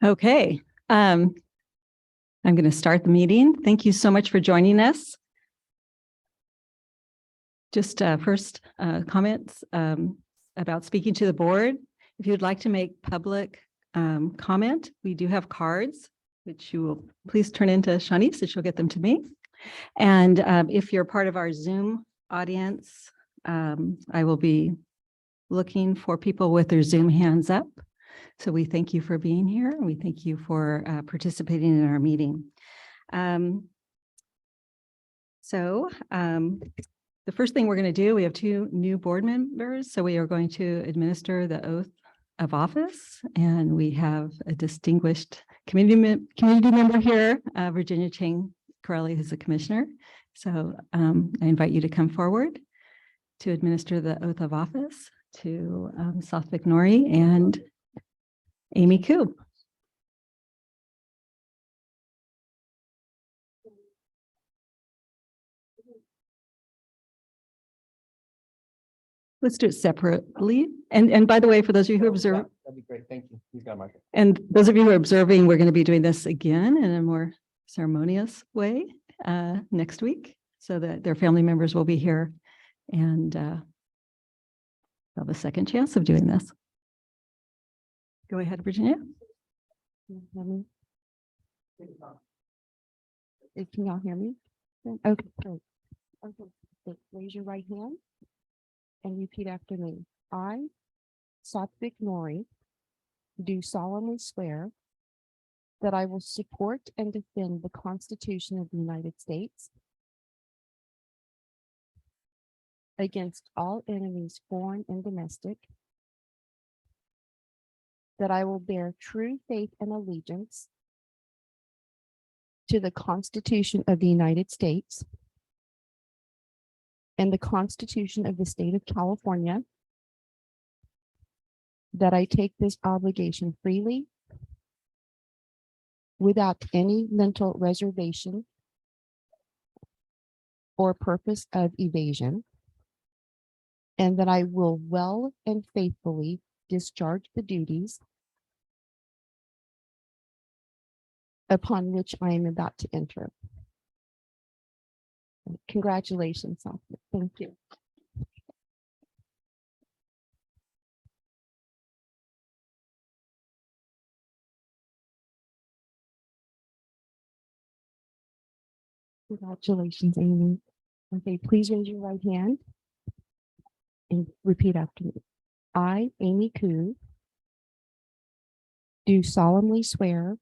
Okay, I'm going to start the meeting. Thank you so much for joining us. Just first comments about speaking to the board. If you'd like to make public comment, we do have cards, which you will please turn into Shani so she'll get them to me. And if you're part of our Zoom audience, I will be looking for people with their Zoom hands up. So we thank you for being here. And we thank you for participating in our meeting. The first thing we're going to do, we have 2 new board members. So we are going to administer the oath of office. And we have a distinguished community member here, Virginia Chang Corelli, who's a commissioner. So I invite you to come forward to administer the oath of office to Southwick Nori and Amy Koo. Let's do it separately. And by the way, for those of you who observe, that'd be great. Thank you. He's got a mic. And those of you who are observing, we're going to be doing this again in a more ceremonious way next week, so that their family members will be here and have a second chance of doing this. Go ahead, Virginia. Can y'all hear me? Okay, great. Okay, raise your right hand and repeat after me. I, Southwick Nori, do solemnly swear that I will support and defend the Constitution of the United States against all enemies, foreign and domestic, that I will bear true faith and allegiance to the Constitution of the United States and the Constitution of the State of California, that I take this obligation freely without any mental reservation or purpose of evasion, and that I will well and faithfully discharge the duties upon which I am about to enter. Congratulations, Southwick. Thank you. Congratulations, Amy. Okay, please raise your right hand and repeat after me. I, Amy Koo, do solemnly swear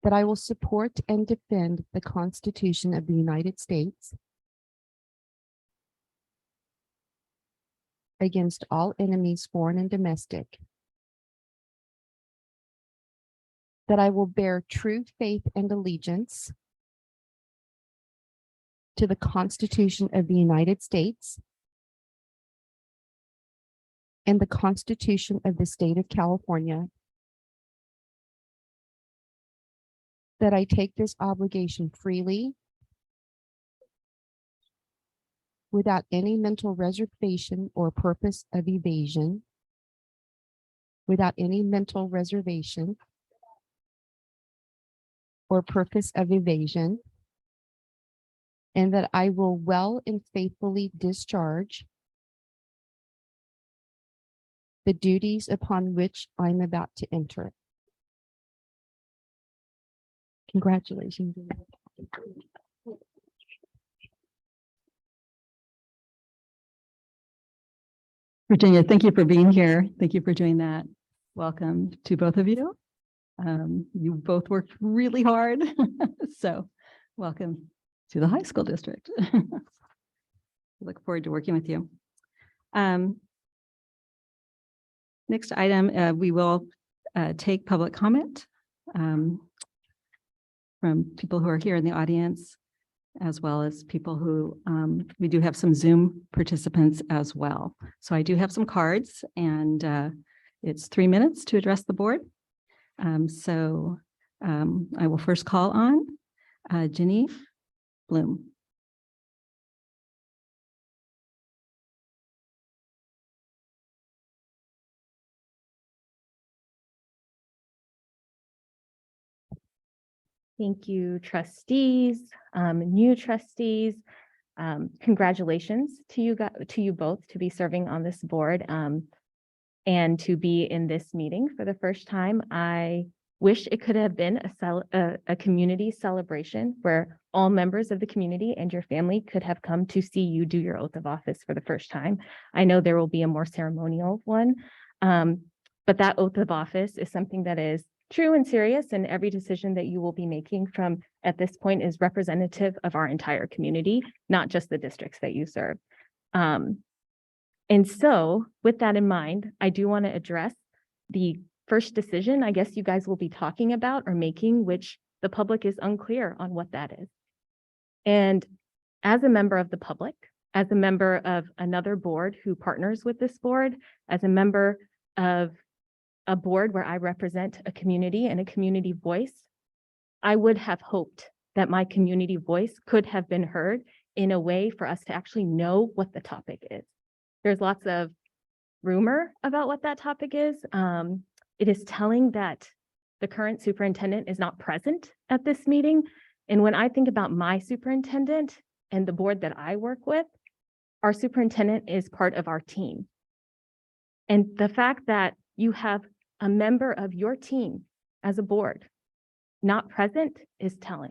that I will support and defend the Constitution of the United States against all enemies, foreign and domestic, that I will bear true faith and allegiance to the Constitution of the United States and the Constitution of the State of California, that I take this obligation freely without any mental reservation or purpose of evasion, without any mental reservation or purpose of evasion, and that I will well and faithfully discharge the duties upon which I'm about to enter. Congratulations. Virginia, thank you for being here. Thank you for doing that. Welcome to both of you. You both worked really hard. So welcome to the high school district. Look forward to working with you. Next item, we will take public comment from people who are here in the audience, as well as people who, we do have some Zoom participants as well. So I do have some cards, and it's 3 minutes to address the board. I will first call on Ginny Bloom. Thank you, trustees, new trustees. Congratulations to you both to be serving on this board and to be in this meeting for the first time. I wish it could have been a community celebration where all members of the community and your family could have come to see you do your oath of office for the first time. I know there will be a more ceremonial one, but that oath of office is something that is true and serious, and every decision that you will be making from at this point is representative of our entire community, not just the districts that you serve. And so with that in mind, I do want to address the first decision I guess you guys will be talking about or making, which the public is unclear on what that is. And as a member of the public, as a member of another board who partners with this board, as a member of a board where I represent a community and a community voice, I would have hoped that my community voice could have been heard in a way for us to actually know what the topic is. There's lots of rumor about what that topic is. It is telling that the current superintendent is not present at this meeting. And when I think about my superintendent and the board that I work with, our superintendent is part of our team. And the fact that you have a member of your team as a board not present is telling.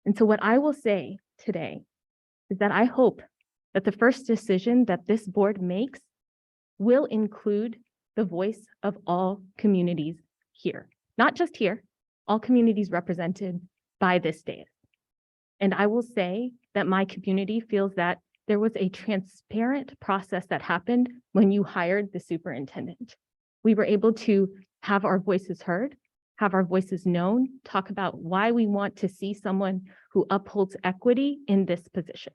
And so what I will say today is that I hope that the first decision that this board makes will include the voice of all communities here, not just here, all communities represented by this dais. And I will say that my community feels that there was a transparent process that happened when you hired the superintendent. We were able to have our voices heard, have our voices known, talk about why we want to see someone who upholds equity in this position.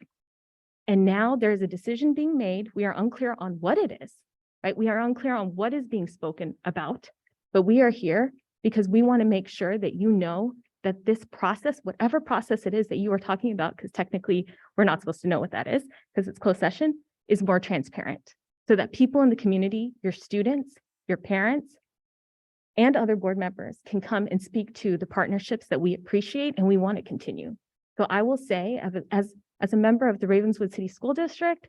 And now there's a decision being made. We are unclear on what it is, right? We are unclear on what is being spoken about, but we are here because we want to make sure that you know that this process, whatever process it is that you are talking about, because technically we're not supposed to know what that is because it's closed session, is more transparent so that people in the community, your students, your parents, and other board members can come and speak to the partnerships that we appreciate and we want to continue. So I will say, as a member of the Ravenswood City School District,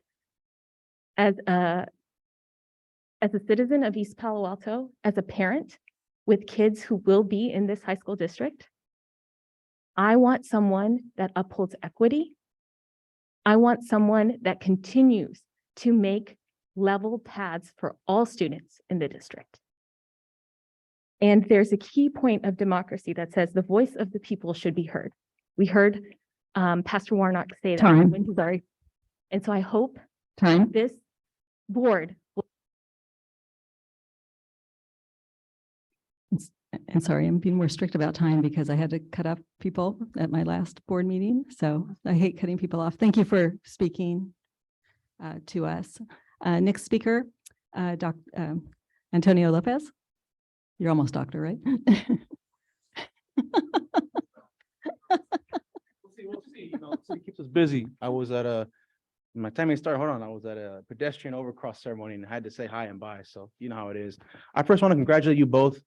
as a citizen of East Palo Alto, as a parent with kids who will be in this high school district, I want someone that upholds equity. I want someone that continues to make level paths for all students in the district. And there's a key point of democracy that says the voice of the people should be heard. We heard Pastor Warnock say that. Time. Sorry. And so I hope Time. this board will. And sorry, I'm being more strict about time because I had to cut off people at my last board meeting. So I hate cutting people off. Thank you for speaking to us. Next speaker, Antonio Lopez. You're almost doctor, right? We'll see. You know, the city keeps us busy. I was at my time started, hold on, I was at a pedestrian overcross ceremony and I had to say hi and bye. So you know how it is. I first want to congratulate you both,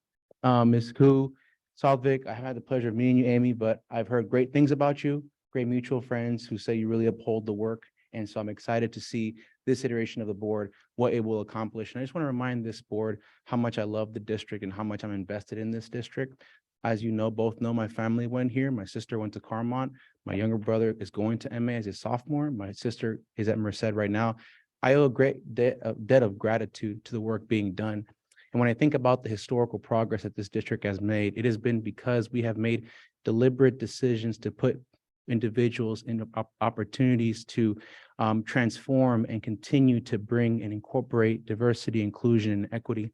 Ms. Koo, Southwick. I have had the pleasure of meeting you, Amy, but I've heard great things about you, great mutual friends who say you really uphold the work. And so I'm excited to see this iteration of the board, what it will accomplish. And I just want to remind this board how much I love the district and how much I'm invested in this district. As you know, both know my family went here. My sister went to Carmont. My younger brother is going to MA as a sophomore. My sister is at Merced right now. I owe a great debt of gratitude to the work being done. And when I think about the historical progress that this district has made, it has been because we have made deliberate decisions to put individuals in opportunities to transform and continue to bring and incorporate diversity, inclusion, and equity.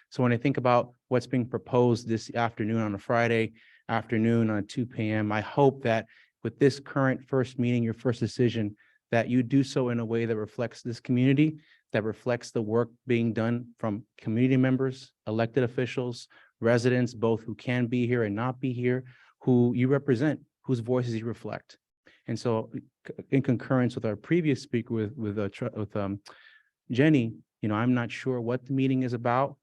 So when I think about what's being proposed this afternoon on a Friday afternoon on 2 p.m., I hope that with this current first meeting, your first decision, that you do so in a way that reflects this community, that reflects the work being done from community members, elected officials, residents, both who can be here and not be here, who you represent, whose voices you reflect. And so in concurrence with our previous speaker with Jenny, I'm not sure what the meeting is about,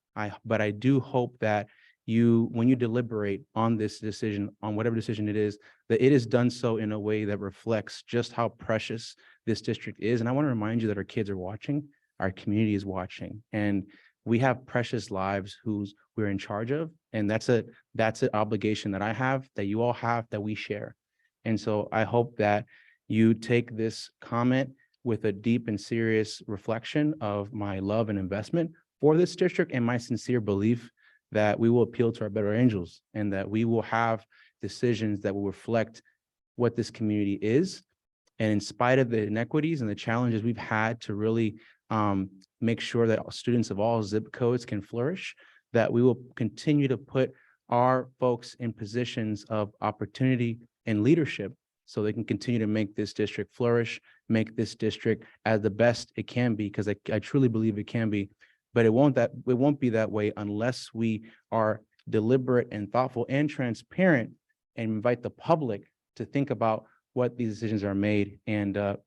but I do hope that when you deliberate on this decision, on whatever decision it is, that it is done so in a way that reflects just how precious this district is. And I want to remind you that our kids are watching, our community is watching, and we have precious lives we're in charge of. And that's an obligation that I have, that you all have, that we share. And so I hope that you take this comment with a deep and serious reflection of my love and investment for this district, and my sincere belief that we will appeal to our better angels, and that we will have decisions that will reflect what this community is. And in spite of the inequities and the challenges we've had to really make sure that students of all zip codes can flourish, that we will continue to put our folks in positions of opportunity and leadership so they can continue to make this district flourish, make this district as the best it can be, because I truly believe it can be. But it won't be that way unless we are deliberate and thoughtful and transparent, and invite the public to think about what these decisions are made. And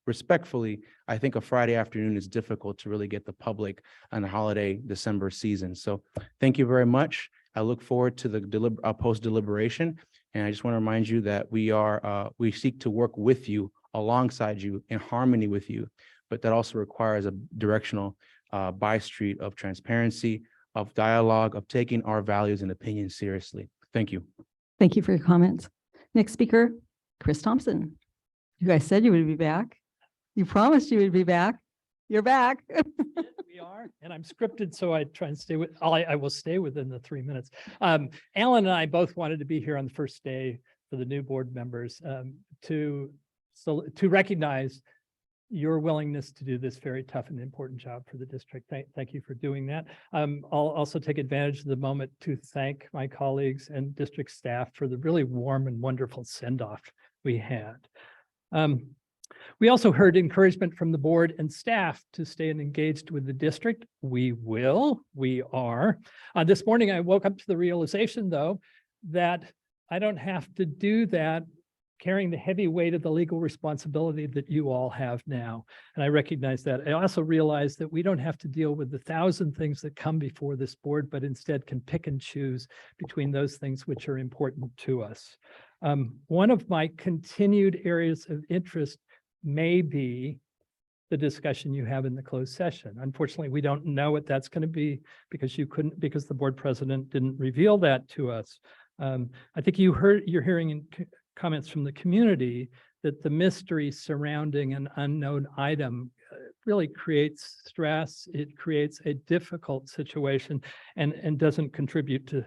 respectfully, I think a Friday afternoon is difficult to really get the public on the holiday December season. So thank you very much. I look forward to the post deliberation. And I just want to remind you that we seek to work with you, alongside you, in harmony with you, but that also requires a directional by-street of transparency, of dialogue, of taking our values and opinions seriously. Thank you. Thank you for your comments. Next speaker, Chris Thompson. You guys said you would be back. You promised you would be back. You're back. We are, and I'm scripted, so I try and stay with, I will stay within the 3 minutes. Alan and I both wanted to be here on the first day for the new board members to recognize your willingness to do this very tough and important job for the district. Thank you for doing that. I'll also take advantage of the moment to thank my colleagues and district staff for the really warm and wonderful send-off we had. We also heard encouragement from the board and staff to stay engaged with the district. We are. This morning, I woke up to the realization, though, that I don't have to do that carrying the heavy weight of the legal responsibility that you all have now. And I recognize that. I also realize that we don't have to deal with the 1,000 things that come before this board, but instead can pick and choose between those things which are important to us. One of my continued areas of interest may be the discussion you have in the closed session. Unfortunately, we don't know what that's going to be because the board president didn't reveal that to us. I think you're hearing in comments from the community that the mystery surrounding an unknown item really creates stress. It creates a difficult situation and doesn't contribute to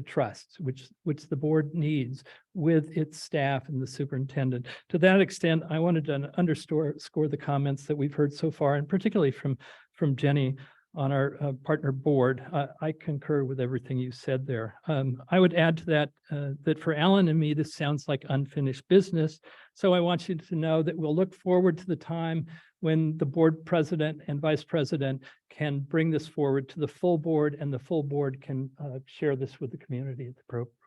trust, which the board needs with its staff and the superintendent. To that extent, I wanted to underscore the comments that we've heard so far, and particularly from Jenny on our partner board. I concur with everything you said there. I would add to that that for Alan and me, this sounds like unfinished business. So I want you to know that we'll look forward to the time when the board president and vice president can bring this forward to the full board, and the full board can share this with the community at the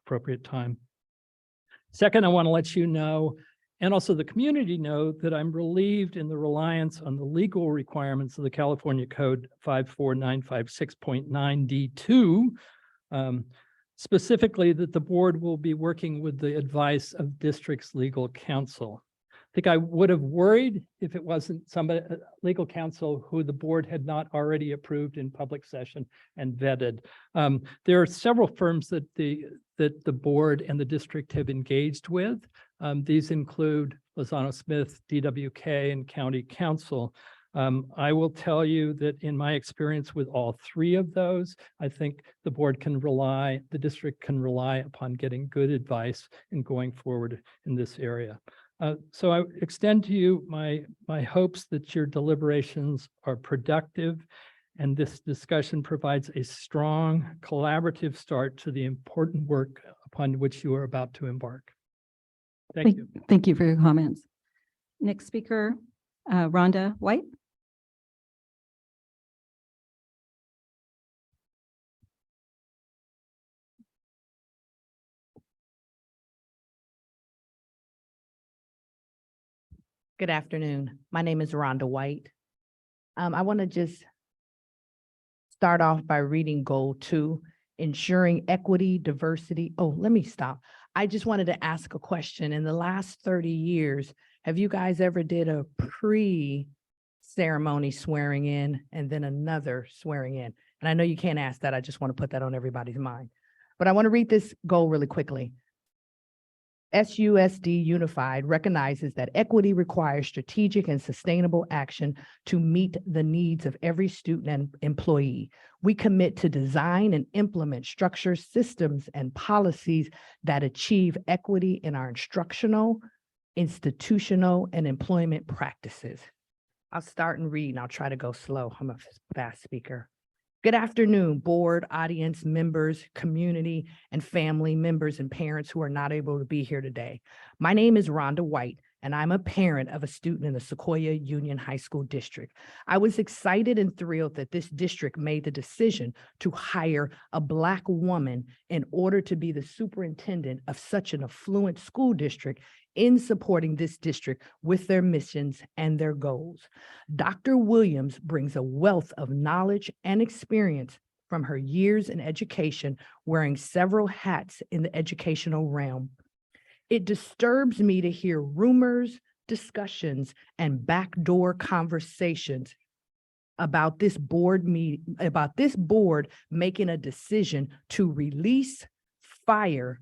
appropriate time. Second, I want to let you know, and also the community know, that I'm relieved in the reliance on the legal requirements of the California Code 54956.9 D2, specifically that the board will be working with the advice of district's legal counsel. I think I would have worried if it wasn't somebody, legal counsel, who the board had not already approved in public session and vetted. There are several firms that the board and the district have engaged with. These include Lozano Smith, DWK, and County Counsel. I will tell you that in my experience with all three of those, I think the district can rely upon getting good advice and going forward in this area. So I extend to you my hopes that your deliberations are productive and this discussion provides a strong collaborative start to the important work upon which you are about to embark. Thank you. Thank you for your comments. Next speaker, Rhonda White. Good afternoon. My name is Rhonda White. I want to just start off by reading goal 2, ensuring equity, diversity. Oh, let me stop. I just wanted to ask a question. In the last 30 years, have you guys ever did a pre-ceremony swearing in and then another swearing in? And I know you can't ask that. I just want to put that on everybody's mind. But I want to read this goal really quickly. SUHSD Unified recognizes that equity requires strategic and sustainable action to meet the needs of every student and employee. We commit to design and implement structures, systems, and policies that achieve equity in our instructional, institutional, and employment practices. I'll start and read, and I'll try to go slow. I'm a fast speaker. Good afternoon, board, audience members, community, and family members and parents who are not able to be here today. My name is Rhonda White, and I'm a parent of a student in the Sequoia Union High School District. I was excited and thrilled that this district made the decision to hire a Black woman in order to be the superintendent of such an affluent school district in supporting this district with their missions and their goals. Dr. Williams brings a wealth of knowledge and experience from her years in education, wearing several hats in the educational realm. It disturbs me to hear rumors, discussions, and backdoor conversations about this board making a decision to release, fire,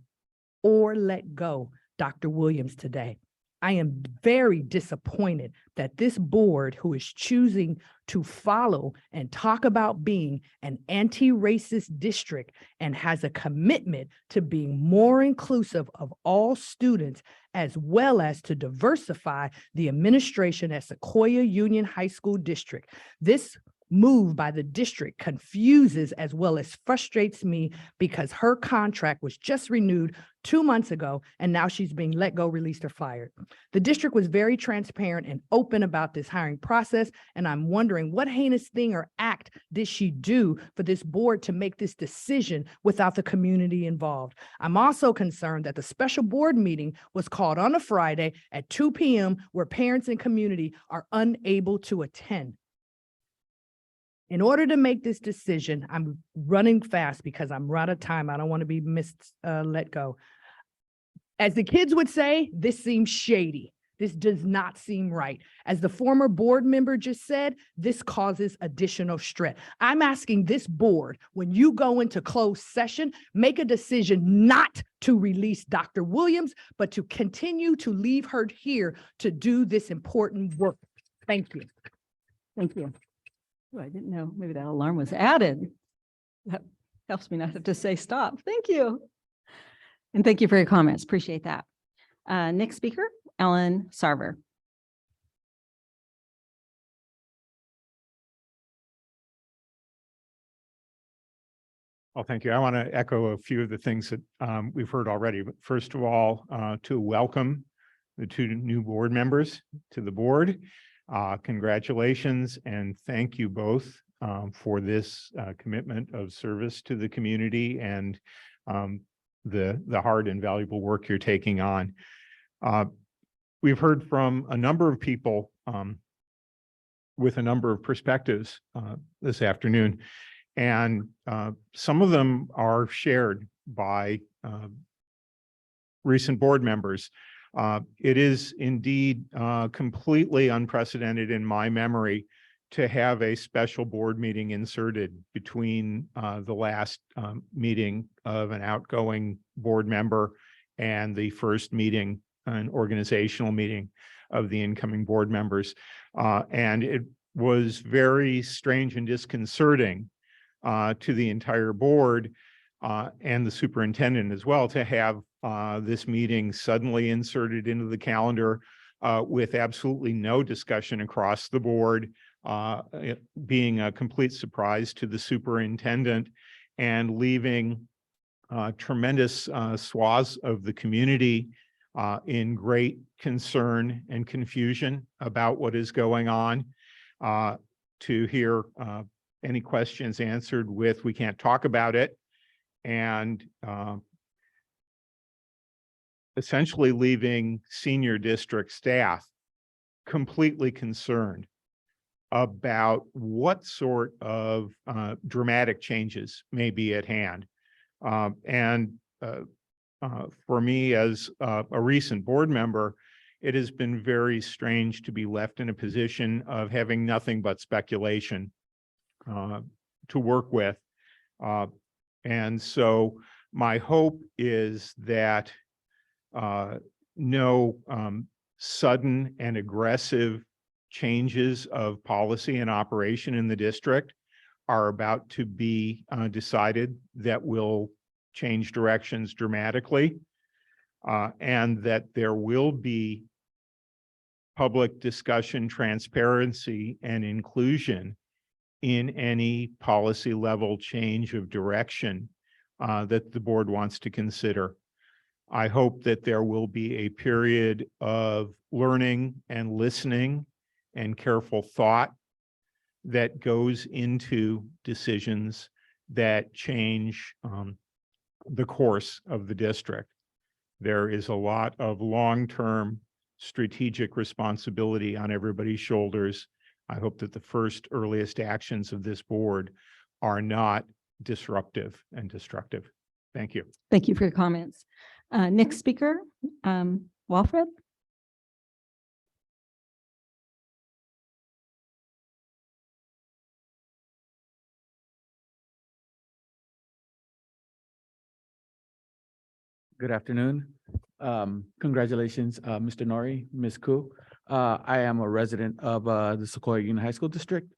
or let go Dr. Williams today. I am very disappointed that this board, who is choosing to follow and talk about being an anti-racist district and has a commitment to being more inclusive of all students, as well as to diversify the administration at Sequoia Union High School District. This move by the district confuses as well as frustrates me because her contract was just renewed 2 months ago and now she's being let go, released, or fired. The district was very transparent and open about this hiring process, and I'm wondering what heinous thing or act did she do for this board to make this decision without the community involved. I'm also concerned that the special board meeting was called on a Friday at 2 p.m. where parents and community are unable to attend. In order to make this decision, I'm running fast because I'm out of time. I don't want to be let go. As the kids would say, this seems shady. This does not seem right. As the former board member just said, this causes additional stress. I'm asking this board, when you go into closed session, make a decision not to release Dr. Williams, but to continue to leave her here to do this important work. Thank you. Thank you. Oh, I didn't know, maybe that alarm was added. That helps me not have to say stop. Thank you. And thank you for your comments. Appreciate that. Next speaker, Ellen Sarver. Well, thank you. I want to echo a few of the things that we've heard already. But first of all, to welcome the 2 new board members to the board. Congratulations and thank you both for this commitment of service to the community and the hard and valuable work you're taking on. We've heard from a number of people with a number of perspectives this afternoon, and some of them are shared by recent board members. It is indeed completely unprecedented in my memory to have a special board meeting inserted between the last meeting of an outgoing board member and the first meeting, an organizational meeting of the incoming board members. And it was very strange and disconcerting to the entire board and the superintendent as well, to have this meeting suddenly inserted into the calendar with absolutely no discussion across the board, it being a complete surprise to the superintendent and leaving tremendous swaths of the community in great concern and confusion about what is going on. To hear any questions answered with, "We can't talk about it," and essentially leaving senior district staff completely concerned about what sort of dramatic changes may be at hand. For me, as a recent board member, it has been very strange to be left in a position of having nothing but speculation to work with. And so my hope is that no sudden and aggressive changes of policy and operation in the district are about to be decided that will change directions dramatically, and that there will be public discussion, transparency, and inclusion in any policy level change of direction that the board wants to consider. I hope that there will be a period of learning and listening and careful thought that goes into decisions that change the course of the district. There is a lot of long-term strategic responsibility on everybody's shoulders. I hope that the first earliest actions of this board are not disruptive and destructive. Thank you. Thank you for your comments. Next speaker, Walfred. Good afternoon. Congratulations, Mr. Nori, Ms. Koo. I am a resident of the Sequoia Union High School District,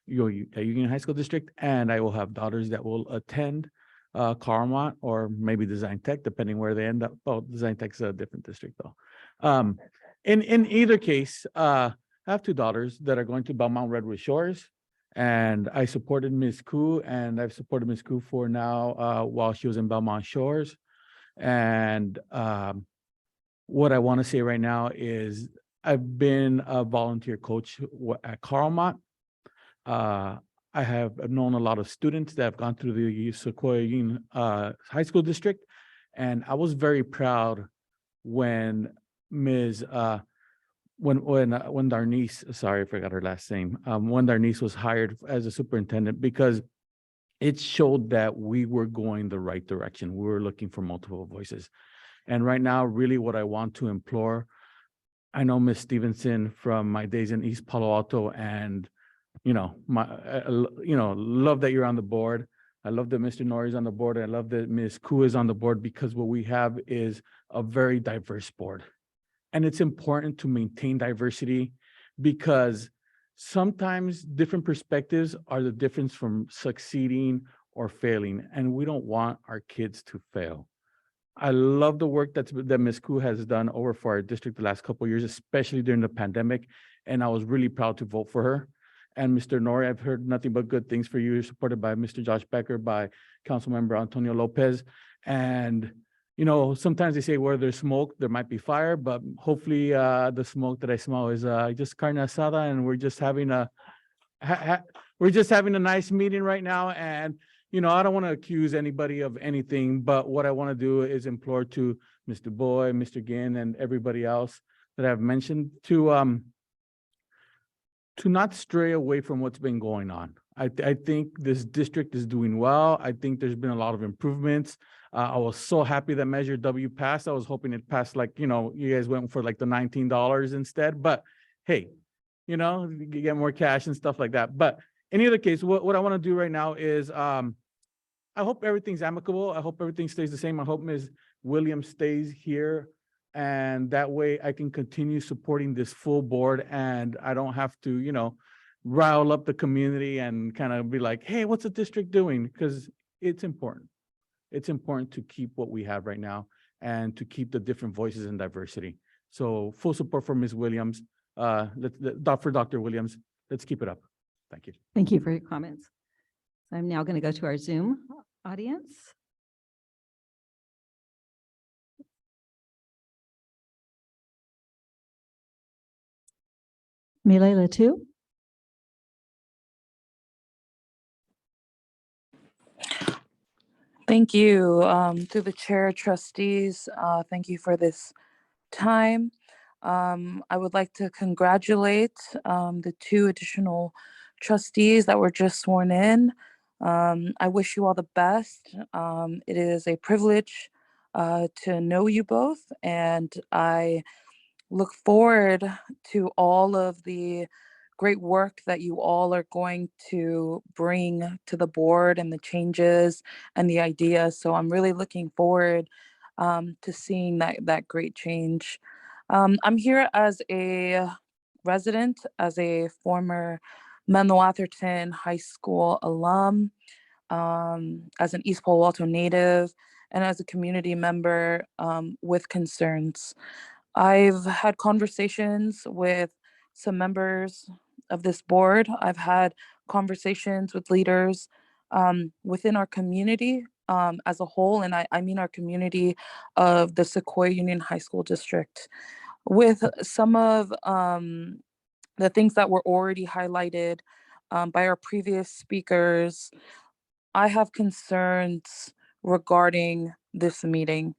Union High School District, and I will have daughters that will attend Carmont or maybe Design Tech, depending where they end up. Oh, Design Tech's a different district though. In either case, I have two daughters that are going to Belmont Redwood Shores, and I supported Ms. Koo, and I've supported Ms. Koo for now while she was in Belmont Shores. And what I want to say right now is I've been a volunteer coach at Carmont. I have known a lot of students that have gone through the Sequoia Union High School District, and I was very proud when when Darnice, sorry, I forgot her last name, when Darnice was hired as a superintendent, because it showed that we were going the right direction. We were looking for multiple voices. And right now, really what I want to implore, I know Ms. Stevenson from my days in East Palo Alto, and love that you're on the board. I love that Mr. Nori is on the board. I love that Ms. Koo is on the board, because what we have is a very diverse board. And it's important to maintain diversity, because sometimes different perspectives are the difference from succeeding or failing, and we don't want our kids to fail. I love the work that Ms. Koo has done over for our district the last couple of years, especially during the pandemic, and I was really proud to vote for her. And Mr. Nori, I've heard nothing but good things for you. You're supported by Mr. Josh Becker, by Councilmember Antonio Lopez, and sometimes they say where there's smoke, there might be fire, but hopefully the smoke that I smell is just carne asada, and we're just having a nice meeting right now. And I don't want to accuse anybody of anything, but what I want to do is implore to Mr. Boy, Mr. Ginn, and everybody else that I've mentioned to not stray away from what's been going on. I think this district is doing well. I think there's been a lot of improvements. I was so happy that Measure W passed. I was hoping it passed, like, you guys went for like the $19 instead, but hey, you get more cash and stuff like that. But in either case, what I want to do right now is, I hope everything's amicable. I hope everything stays the same. I hope Ms. Williams stays here, and that way I can continue supporting this full board, and I don't have to, rile up the community and kind of be like, hey, what's the district doing? Because it's important. It's important to keep what we have right now and to keep the different voices and diversity. So full support for Ms. Williams, for Dr. Williams. Let's keep it up. Thank you. Thank you for your comments. I'm now going to go to our Zoom audience. Milela too. Thank you. To the chair, trustees, thank you for this time. I would like to congratulate the 2 additional trustees that were just sworn in. I wish you all the best. It is a privilege to know you both, and I look forward to all of the great work that you all are going to bring to the board and the changes and the ideas. So I'm really looking forward to seeing that great change. I'm here as a resident, as a former Menlo Atherton High School alum, as an East Palo Alto native, and as a community member with concerns. I've had conversations with some members of this board. I've had conversations with leaders within our community as a whole, and I mean our community of the Sequoia Union High School District. With some of the things that were already highlighted by our previous speakers, I have concerns regarding this meeting.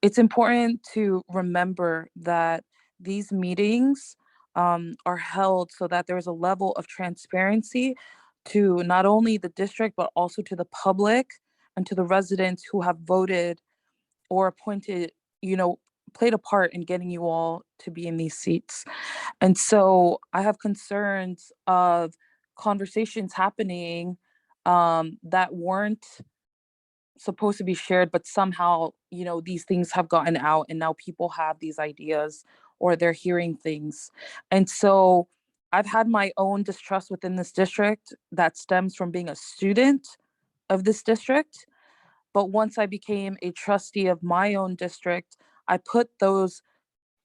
It's important to remember that these meetings are held so that there's a level of transparency to not only the district, but also to the public and to the residents who have voted or appointed, played a part in getting you all to be in these seats. And so I have concerns of conversations happening that weren't supposed to be shared, but somehow, these things have gotten out and now people have these ideas or they're hearing things. And so I've had my own distrust within this district that stems from being a student of this district. But once I became a trustee of my own district, I put those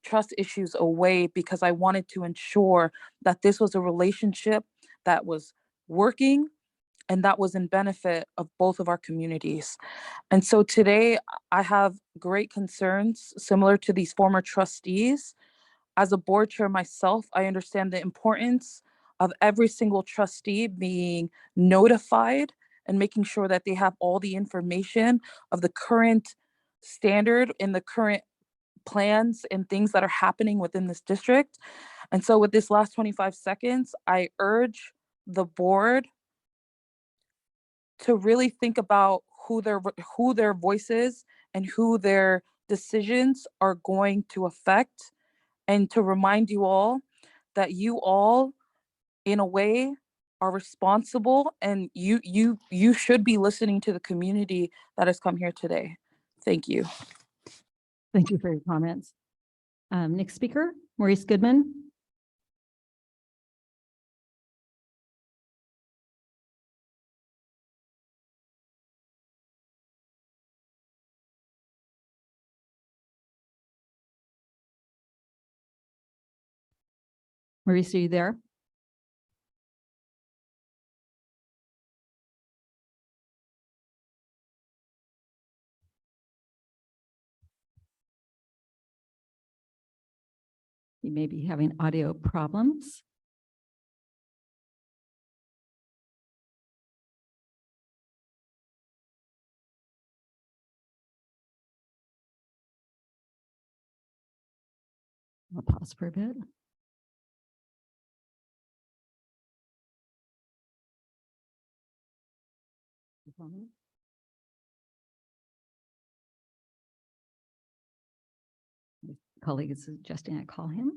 trust issues away because I wanted to ensure that this was a relationship that was working and that was in benefit of both of our communities. And so today I have great concerns similar to these former trustees. As a board chair myself, I understand the importance of every single trustee being notified and making sure that they have all the information of the current standard and the current plans and things that are happening within this district. And so with this last 25 seconds, I urge the board to really think about who their voices and who their decisions are going to affect, and to remind you all that you all, in a way, are responsible, and you should be listening to the community that has come here today. Thank you. Thank you for your comments. Next speaker, Maurice Goodman. Maurice, are you there? You may be having audio problems. I'll pause for a bit. My colleague is suggesting I call him.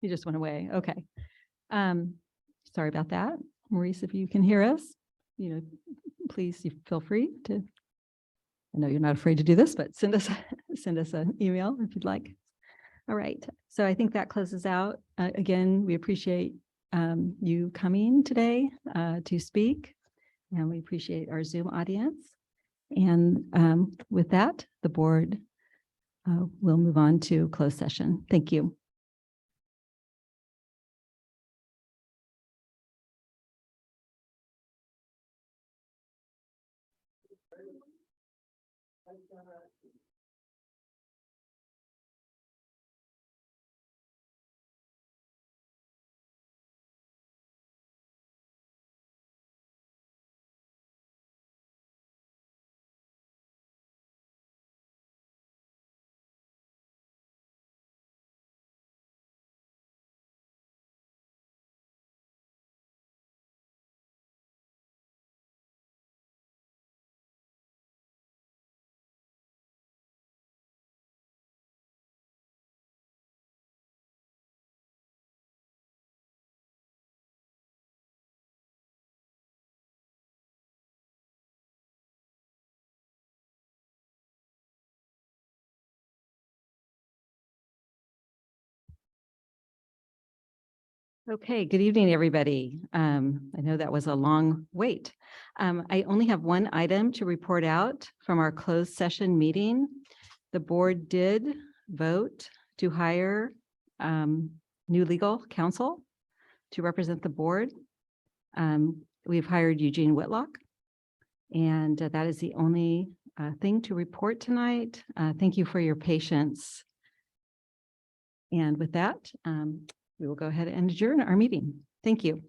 He just went away. Okay. Sorry about that. Maurice, if you can hear us, please feel free to I know you're not afraid to do this, but send us, send us an email if you'd like. All right, so I think that closes out. Again, we appreciate you coming today to speak, and we appreciate our Zoom audience. And with that, the board will move on to closed session. Thank you. Okay, good evening, everybody. I know that was a long wait. I only have one item to report out from our closed session meeting. The board did vote to hire new legal counsel to represent the board. We've hired Eugene Whitlock, and that is the only thing to report tonight. Thank you for your patience. And with that, we will go ahead and adjourn our meeting. Thank you.